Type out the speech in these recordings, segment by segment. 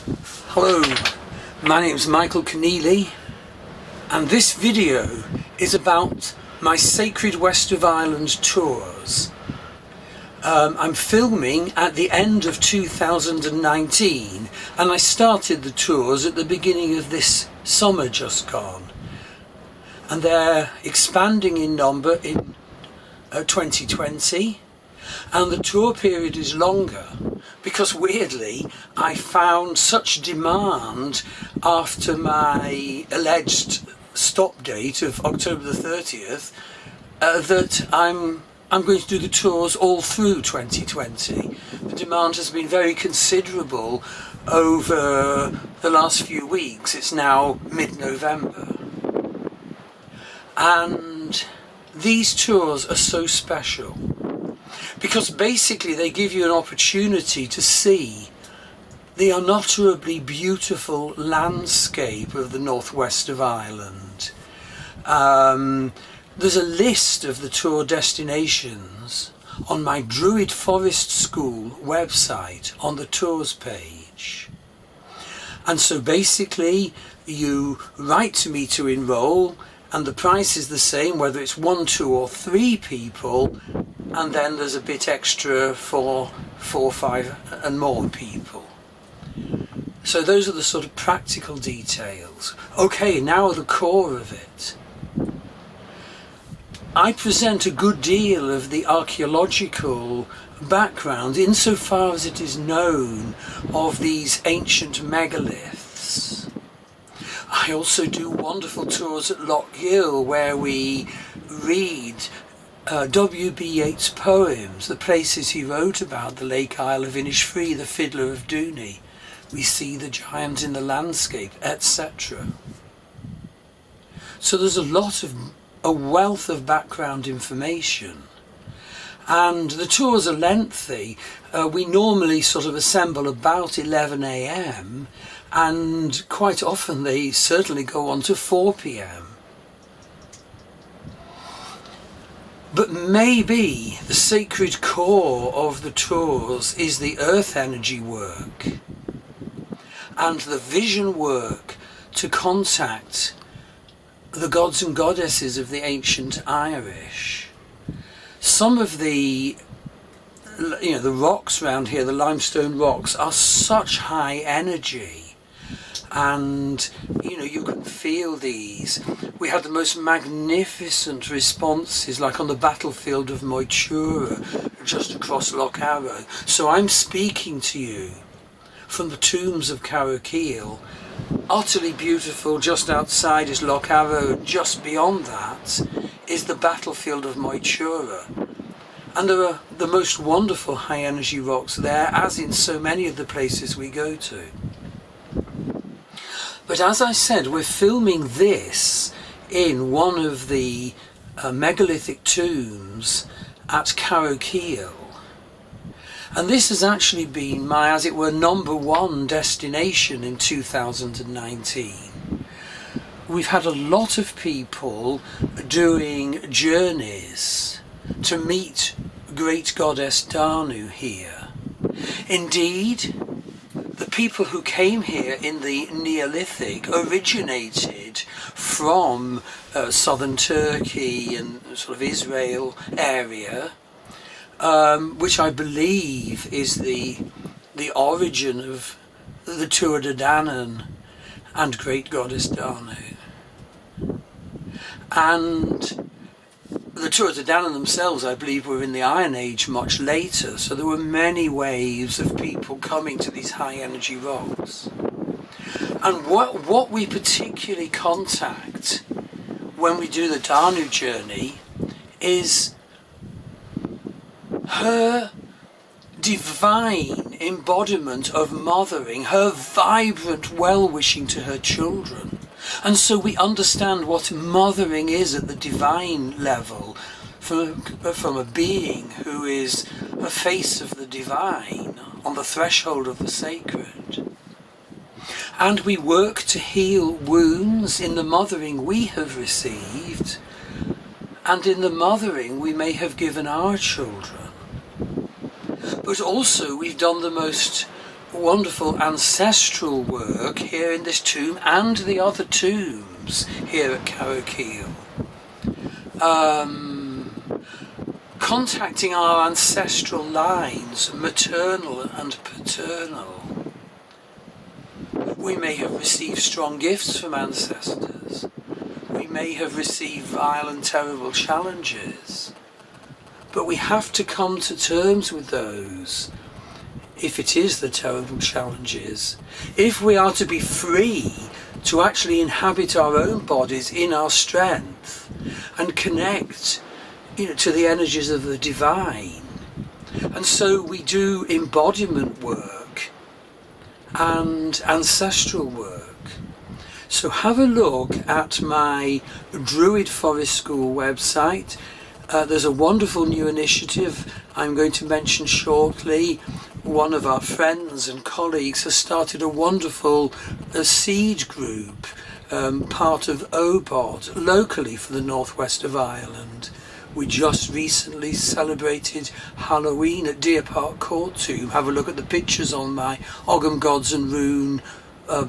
Hello, my name's Michael Conneely, and this video is about my Sacred West of Ireland tours. I'm filming at the end of 2019, and I started the tours at the beginning of this summer just gone, and they're expanding in number in 2020, and the tour period is longer because weirdly I found such demand after my alleged stop date of October the 30th that I'm going to do the tours all through 2020. The demand has been very considerable over the last few weeks. It's now mid-November, and these tours are so special because basically they give you an opportunity to see the unutterably beautiful landscape of the northwest of Ireland. There's a list of the tour destinations on my Druid Forest School website on the tours page. And so basically you write to me to enroll, and the price is the same whether it's 1, 2 or 3 people, and then there's a bit extra for 4, 5 and more people. So those are the sort of practical details. Okay, now the core of it. I present a good deal of the archaeological background insofar as it is known of these ancient megaliths. I also do wonderful tours at Carrowkeel where we read W.B. Yeats' poems, the places he wrote about, the Lake Isle of Innisfree, the Fiddler of Dooney. We see the giant in the landscape, etc. So there's a wealth of background information. And the tours are lengthy. We normally sort of assemble about 11 a.m. and quite often they certainly go on to 4 p.m. But maybe the sacred core of the tours is the earth energy work and the vision work to contact the gods and goddesses of the ancient Irish. Some of the rocks around here, the limestone rocks, are such high energy, and you can feel these. We had the most magnificent responses, like on the battlefield of Moitura, just across Loch Arrow. So I'm speaking to you from the tombs of Carrowkeel. Utterly beautiful. Just outside is Loch Arrow, and just beyond that is the battlefield of Moitura. And there are the most wonderful high energy rocks there, as in so many of the places we go to. But as I said, we're filming this in one of the megalithic tombs at Carrowkeel. And this has actually been my, as it were, #1 destination in 2019. We've had a lot of people doing journeys to meet Great Goddess Danu here. Indeed, the people who came here in the Neolithic originated from southern Turkey and sort of Israel area, which I believe is the origin of the Tuatha De Danann and Great Goddess Danu. And the Tuatha De Danann themselves, I believe, were in the Iron Age much later, so there were many waves of people coming to these high energy rocks. And what we particularly contact when we do the Danu journey is her divine embodiment of mothering, her vibrant well-wishing to her children. And so we understand what mothering is at the divine level from a being who is a face of the divine on the threshold of the sacred. And we work to heal wounds in the mothering we have received and in the mothering we may have given our children. But also we've done the most wonderful ancestral work here in this tomb and the other tombs here at Carrowkeel. Contacting our ancestral lines, maternal and paternal. We may have received strong gifts from ancestors. We may have received vile and terrible challenges. But we have to come to terms with those, if it is the terrible challenges. If we are to be free to actually inhabit our own bodies in our strength and connect, to the energies of the divine. And so we do embodiment work and ancestral work. So have a look at my Druid Forest School website. There's a wonderful new initiative I'm going to mention shortly. One of our friends and colleagues has started a wonderful seed group, part of OBOD, locally for the northwest of Ireland. We just recently celebrated Halloween at Deer Park Court Tomb. Have a look at the pictures on my Ogham Gods and Rune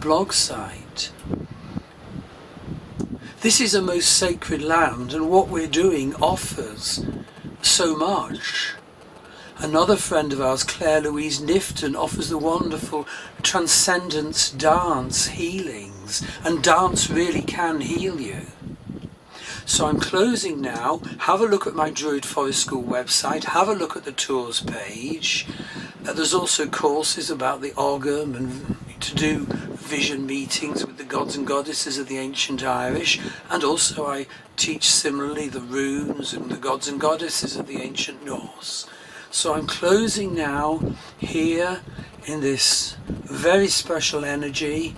blog site. This is a most sacred land, and what we're doing offers so much. Another friend of ours, Claire Louise Nifton, offers the wonderful transcendence dance healings, and dance really can heal you. So I'm closing now. Have a look at my Druid Forest School website, have a look at the tours page. There's also courses about the Ogham and to do vision meetings with the gods and goddesses of the ancient Irish, and also I teach similarly the runes and the gods and goddesses of the ancient Norse. So I'm closing now here in this very special energy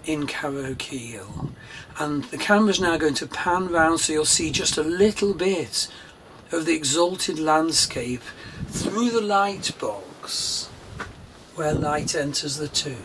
in Carrowkeel, and the camera's now going to pan round so you'll see just a little bit of the exalted landscape through the light box where light enters the tomb.